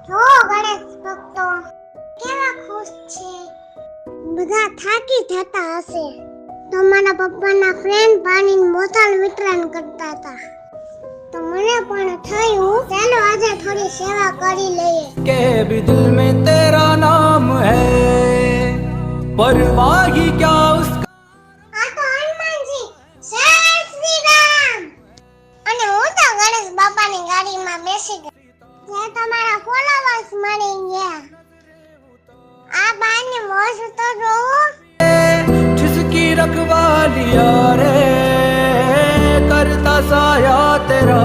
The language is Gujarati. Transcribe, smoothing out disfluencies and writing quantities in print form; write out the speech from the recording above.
જો ગણેશ ભક્તો કેવા ખુશ છે, બધા થાકી જતા હશે તો મારા પપ્પાના ફ્રેન્ડ પાણીની બોટલ વિતરણ કરતા હતા તો મને પણ થયું ચાલો આજે થોડી સેવા કરી લઈએ કે भी दिल में तेरा नाम है परवाह ही क्या उसका આ તો હનુમાનજી જય શ્રી રામ અને હું તો ગણેશ બાપાની ગાડીમાં બેસી ગઈ જે તમારા ફોલોવર્સ મળી ગયા આ બાને મોજ તો જોવો जिसकी रखवालिया रे करता साया तेरा